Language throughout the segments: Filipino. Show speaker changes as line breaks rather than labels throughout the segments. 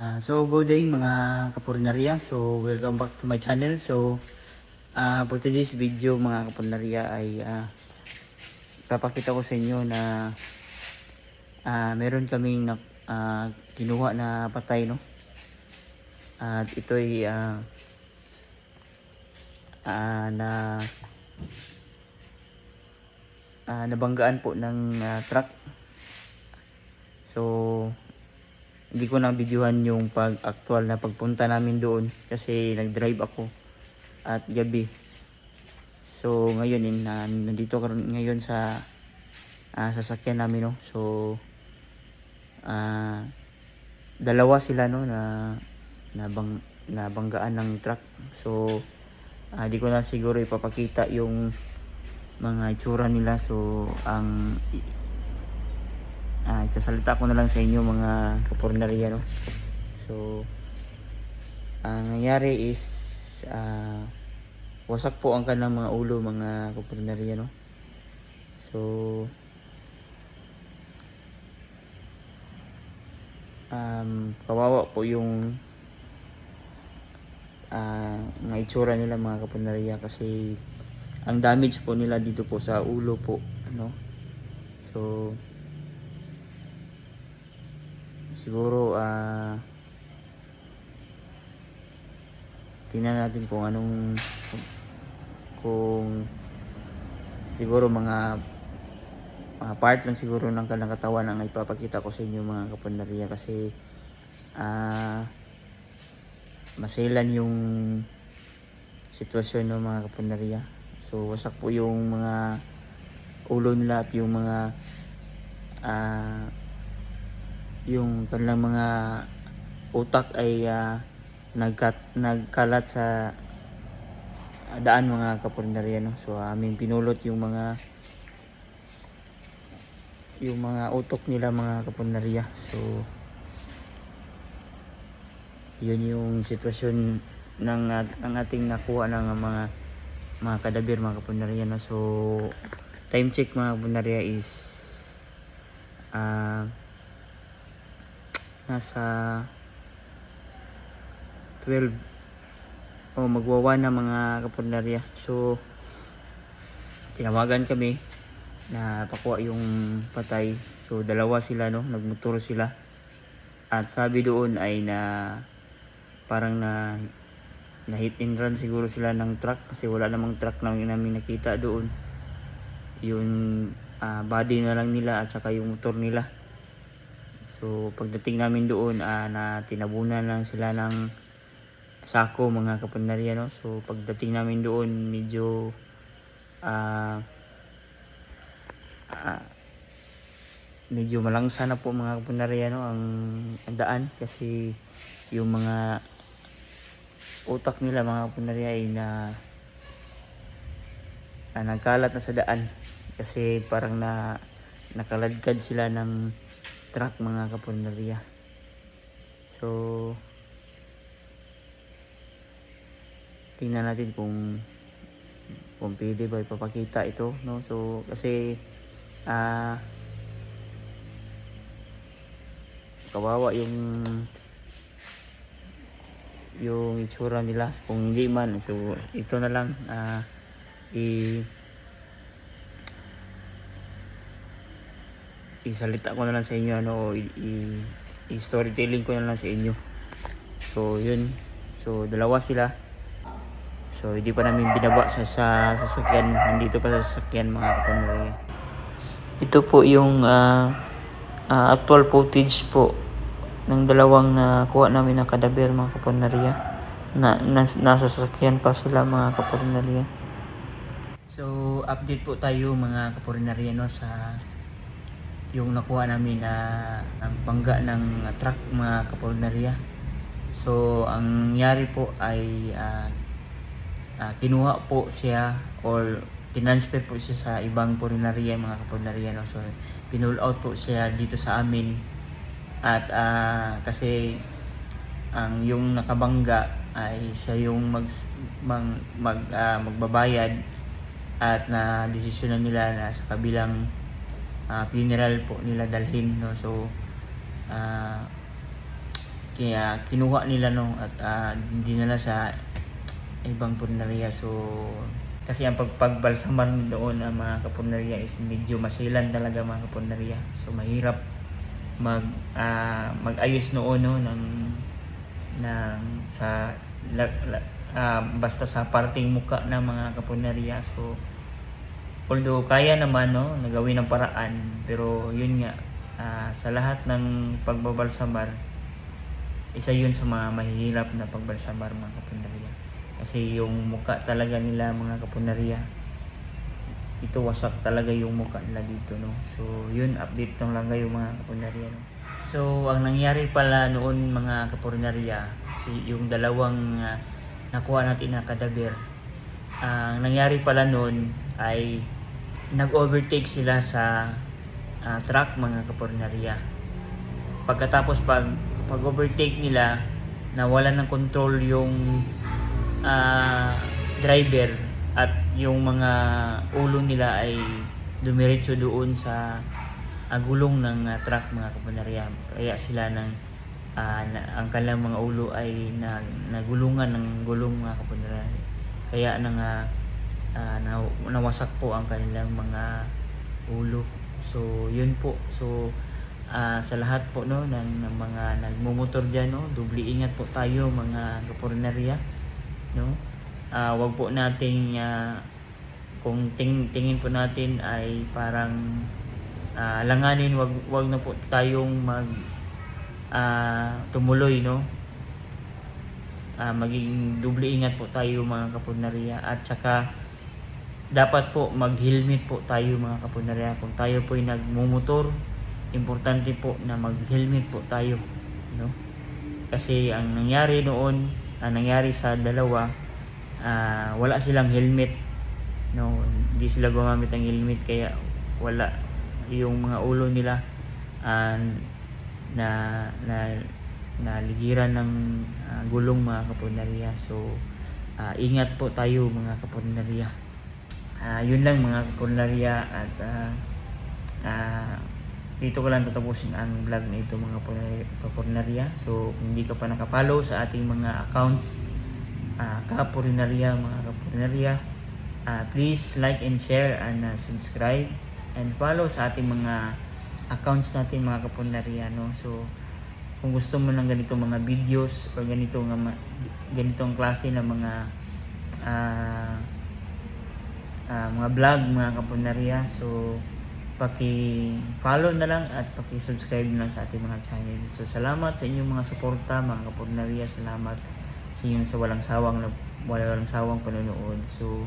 So good day mga kapulinarya. So welcome back to my channel. So for today's video mga kapulinarya ay papakita ko sa inyo na meron kaming kinuha na patay, no. At ito ay nabanggaan po ng truck. So hindi ko na videohan yung actual na pagpunta namin doon kasi nag-drive ako at gabi. So ngayon nandito ngayon sa sasakyan namin, no. So dalawa sila, no, na nabanggaan ng truck. So di ko na siguro ipapakita yung mga itsura nila. So ang isasalita ko na lang sa inyo mga kapulinarya, no. So ang nangyari is wasak po ang kanilang mga ulo mga kapulinarya, no. So kawawa po yung mga itsura nila mga kapulinarya kasi ang damage po nila dito po sa ulo po, ano. So siguro tingnan natin kung siguro mga part lang siguro ng kanilang katawan ang ipapakita ko sa inyo mga kapulinarya kasi maselan yung sitwasyon ng mga kapulinarya. So wasak po yung mga ulo nila at yung mga yung kanilang mga utak ay nagkalat sa daan mga kapulinarya, no. So aming pinulot yung mga utok nila mga kapulinarya. So yun yung sitwasyon ng ating nakuha ng mga kadabir mga kapulinarya, no. So time check mga kapulinarya is nasa 12 magwawa na mga kapulinarya. So tinawagan kami na pakuha yung patay. So dalawa sila, no, nagmotor sila at sabi doon ay parang na hit and run siguro sila ng truck kasi wala namang truck na namin nakita doon. Yung body na lang nila at saka yung motor nila. So pagdating namin doon na tinabunan lang sila ng sako mga kapulinarya, no. So pagdating namin doon medyo medyo malangsa na po mga kapulinarya, no, ang daan kasi yung mga utak nila mga kapulinarya ay nagkalat na sa daan kasi parang nakaladkad sila ng truck mga kapulinarya. So tingnan natin kung pwede ba ipapakita ito, no. So kasi kawawa yung itsura nila. Kung hindi man, so ito na lang isalita ko na lang sa inyo, ano, i-storytelling ko na lang sa inyo. So yun, so dalawa sila. So hindi pa namin binaba sa sasakyan, nandito pa sa sasakyan mga kapulinarya. Ito po yung actual footage po ng dalawang nakuha namin na kadaber mga kapulinarya. Nasa sasakyan pa sila mga kapulinarya. So update po tayo mga kapulinarya, no, sa yung nakuha namin na bangga ng truck mga kapulinarya. So ang nangyari po ay kinuha po siya or tinransfer po siya sa ibang pulinarya mga kapulinarya, no. So pinull out po siya dito sa amin at kasi yung nakabangga ay siya yung magbabayad at na desisyonan nila na sa kabilang funeral po nila dalhin, no. So kaya kinuha nila no at dinala sa ibang puneriya. So kasi ang pagbalsaman doon ng mga kapuneriya is medyo masilan talaga mga kapuneriya. So mahirap mag-ayos noon no ng sa basta sa parting muka ng mga kapuneriya. So although kaya naman no nagawin ng paraan, pero yun nga sa lahat ng pagbabalsamar, isa yun sa mga mahihirap na pagbalsamar mga kapuneriya. Kasi yung muka talaga nila mga kapuneriya, ito wasak talaga yung muka nila dito no. So yun, update lang kayo mga kapuneriya no. So ang nangyari pala noon mga kapuneriya, yung dalawang nakuha natin na kadaver, ang nangyari pala noon ay nag-overtake sila sa truck mga kapuneriya. Pagkatapos pag-overtake nila, nawalan ng control yung driver at yung mga ulo nila ay dumiretso doon sa gulong ng truck mga kapuneriya. Kaya sila ang kanilang mga ulo ay nagulungan ng gulong mga kapuneriya. Kaya nawasak po ang kanilang mga ulo. So yun po. So sa lahat po no ng mga nagmumotor diyan no, doble ingat po tayo mga kapuneriya no. Wag po nating kung tingin po natin ay parang langanin, wag na po tayong tumuloy no. Maging doble ingat po tayo mga kapuneriya, at saka dapat po mag-helmet po tayo mga kapuneriya. Kung tayo po ay nagmumotor, importante po na mag-helmet po tayo no. Kasi ang nangyari noon, nangyari sa dalawa, wala silang helmet no, hindi sila gumamit ng helmet, kaya wala yung mga ulo nila naligiran ng gulong mga kapuneriya. So ingat po tayo mga kapuneriya. Yun lang mga kapuneriya, at dito ko lang tatapusin ang vlog na ito mga kapuneriya. So kung hindi ka pa nakapollow sa ating mga accounts kapuneriya mga kapuneriya, please like and share and subscribe and follow sa ating mga accounts natin mga kapuneriya no. So kung gusto mo ng ganitong mga videos or ganitong klase ng mga vlog mga kapuneriya, so paki-follow na lang at paki-subscribe na lang sa ating mga channel. So salamat sa inyong mga suporta mga kapuneriya. Salamat sa inyong walang sawang panonood. So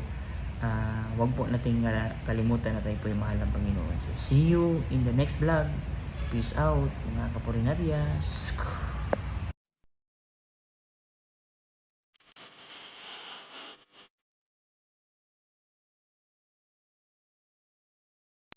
wag po nating kalimutan na tayo po yung mahal ng Panginoon. So see you in the next vlog. Peace out mga kapuneriya.